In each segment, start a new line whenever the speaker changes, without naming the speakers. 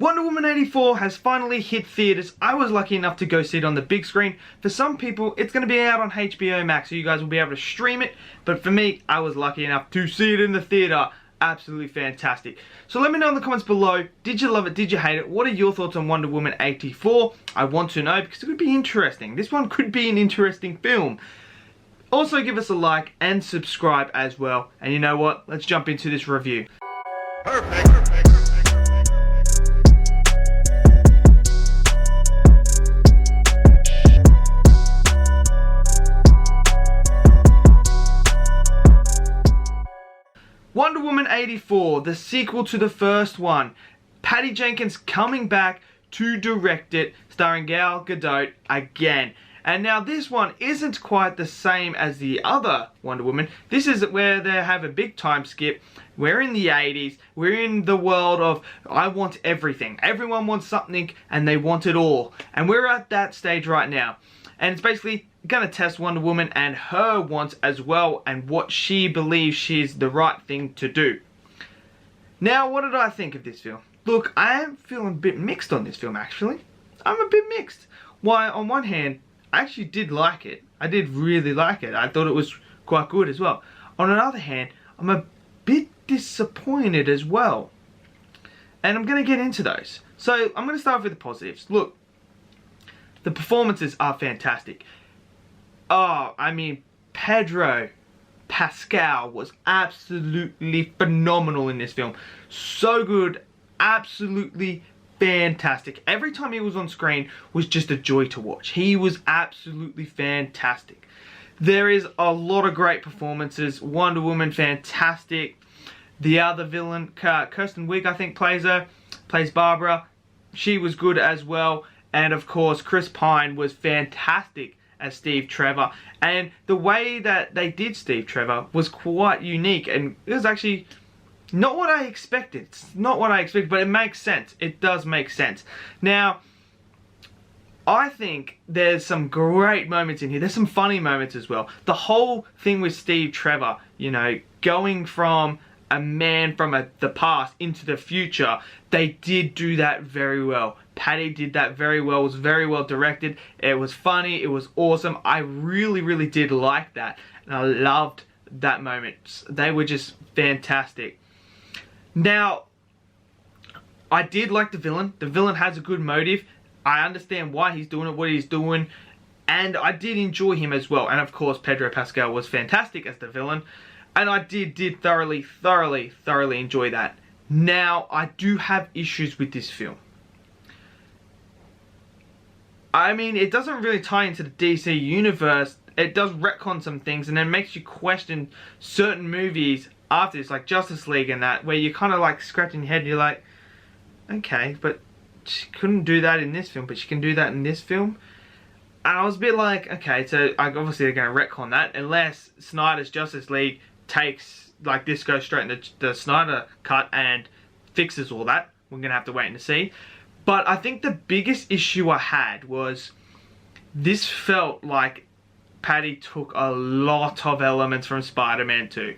Wonder Woman 84 has finally hit theatres. I was lucky enough to go see it on the big screen. For some people, it's going to be out on HBO Max, so you guys will be able to stream it. But for me, I was lucky enough to see it in the theatre. Absolutely fantastic. So let me know in the comments below, did you love it, did you hate it? What are your thoughts on Wonder Woman 84? I want to know because it could be interesting. This one could be an interesting film. Also give us a like and subscribe as well. And you know what? Let's jump into this review.
Perfect.
Wonder Woman 84, the sequel to the first one. Patty Jenkins coming back to direct it, starring Gal Gadot again. And now this one isn't quite the same as the other Wonder Woman. This is where they have a big time skip. We're in the 80s. We're in the world of I want everything. Everyone wants something and they want it all. And we're at that stage right now. And it's basically going to test Wonder Woman and her wants as well and what she believes she's the right thing to do. Now, what did I think of this film? Look, I am feeling a bit mixed on this film, actually. I'm a bit mixed. Why, on one hand, I actually did like it. I did really like it. I thought it was quite good as well. On another hand, I'm a bit disappointed as well. And I'm going to get into those. So, I'm going to start with the positives. Look, the performances are fantastic. Oh, I mean, Pedro Pascal was absolutely phenomenal in this film. So good, absolutely fantastic. Every time he was on screen was just a joy to watch. He was absolutely fantastic. There is a lot of great performances. Wonder Woman, fantastic. The other villain, Kirsten Wiig, I think, plays Barbara. She was good as well. And of course, Chris Pine was fantastic as Steve Trevor. And the way that they did Steve Trevor was quite unique. And it was actually not what I expected. It's not what I expected, but it makes sense. It does make sense. Now, I think there's some great moments in here. There's some funny moments as well. The whole thing with Steve Trevor, you know, going from a man from the past into the future, they did do that very well. Patty did that very well. It was very well directed. It was funny. It was awesome. I really, really did like that. And I loved that moment. They were just fantastic. Now, I did like the villain. The villain has a good motive. I understand why he's doing it, what he's doing. And I did enjoy him as well. And of course, Pedro Pascal was fantastic as the villain. And I did thoroughly enjoy that. Now, I do have issues with this film. I mean, it doesn't really tie into the DC universe. It does retcon some things and then makes you question certain movies after this, like Justice League and that, where you're kind of like scratching your head and you're like, okay, but she couldn't do that in this film, but she can do that in this film. And I was a bit like, okay, so obviously they're going to retcon that, unless Snyder's Justice League takes, like, this goes straight in the Snyder cut and fixes all that. We're going to have to wait and see. But I think the biggest issue I had was this felt like Patty took a lot of elements from Spider-Man 2.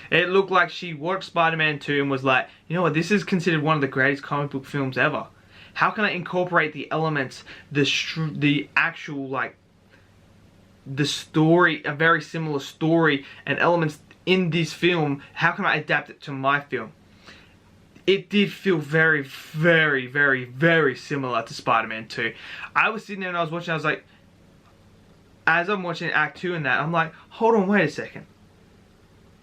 It looked like she watched Spider-Man 2 and was like, you know what, this is considered one of the greatest comic book films ever. How can I incorporate the elements, the actual, like, the story, a very similar story and elements in this film, how can I adapt it to my film? It did feel very similar to Spider-Man 2. I was sitting there and I was watching, I was like, as I'm watching Act 2 and that, I'm like, hold on, wait a second.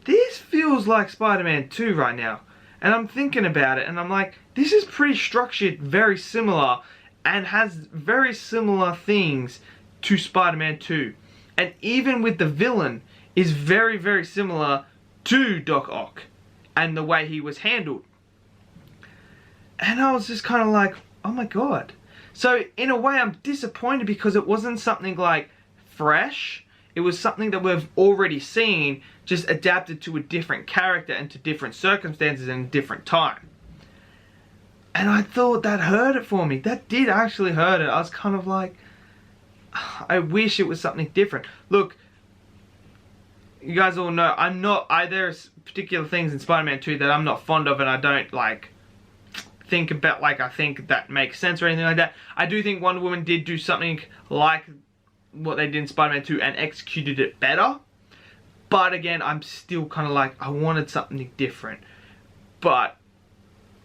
This feels like Spider-Man 2 right now. And I'm thinking about it and I'm like, this is pretty structured, very similar, and has very similar things to Spider-Man 2. And even with the villain, is very similar to Doc Ock and the way he was handled. And I was just kind of like, oh my god. So in a way I'm disappointed because it wasn't something like fresh. It was something that we've already seen, just adapted to a different character and to different circumstances and a different time. And I thought that hurt it for me. That did actually hurt it. I was kind of like, I wish it was something different. Look, you guys all know, there's particular things in Spider-Man 2 that I'm not fond of and I don't, like, think about, like, I think that makes sense or anything like that. I do think Wonder Woman did do something like what they did in Spider-Man 2 and executed it better. But again, I'm still kind of like, I wanted something different. But,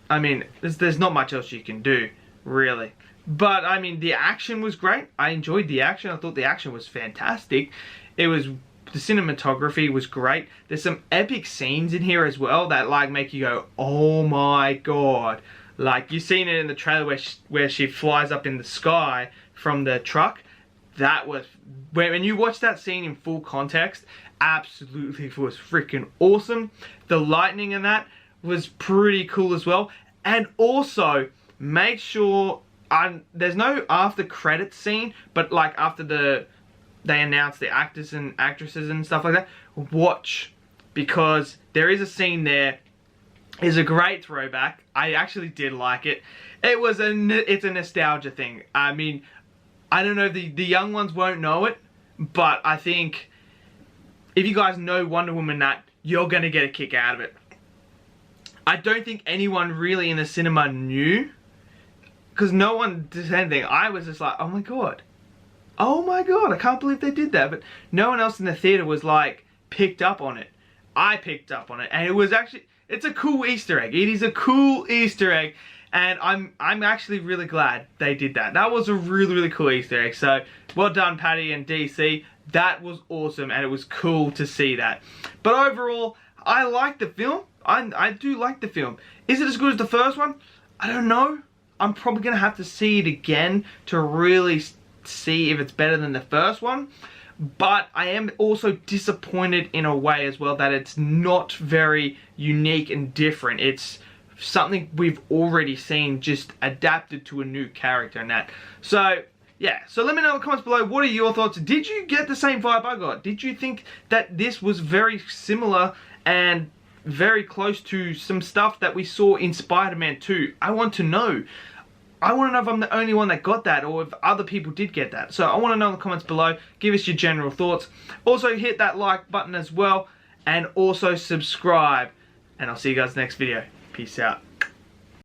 I mean, there's not much else you can do, really. But, I mean, the action was great. I enjoyed the action. I thought the action was fantastic. The cinematography was great. There's some epic scenes in here as well that, like, make you go, oh my god. Like, you've seen it in the trailer where she flies up in the sky from the truck. That was, when you watch that scene in full context, absolutely was freaking awesome. The lightning in that was pretty cool as well. And also, make sure, there's no after credits scene, but like after they announce the actors and actresses and stuff like that, watch, because there is a scene there. It's a great throwback. I actually did like it. It's a nostalgia thing. I mean, I don't know, the young ones won't know it, but I think if you guys know Wonder Woman, that you're gonna get a kick out of it. I don't think anyone really in the cinema knew, because no one did anything. I was just like, oh my god, I can't believe they did that. But no one else in the theater was like picked up on it. I picked up on it, and it was actually, it's a cool Easter egg. It is a cool Easter egg. And I'm actually really glad they did that. That was a really, really cool Easter egg. So, well done, Patty and DC. That was awesome, and it was cool to see that. But overall, I like the film. I do like the film. Is it as good as the first one? I don't know. I'm probably going to have to see it again to really see if it's better than the first one. But I am also disappointed in a way as well that it's not very unique and different. It's something we've already seen, just adapted to a new character and that. So, yeah. So let me know in the comments below, what are your thoughts? Did you get the same vibe I got? Did you think that this was very similar and very close to some stuff that we saw in Spider-Man 2? I want to know. I want to know if I'm the only one that got that, or if other people did get that. So I want to know in the comments below. Give us your general thoughts. Also hit that like button as well, and also subscribe. And I'll see you guys next video. Peace out.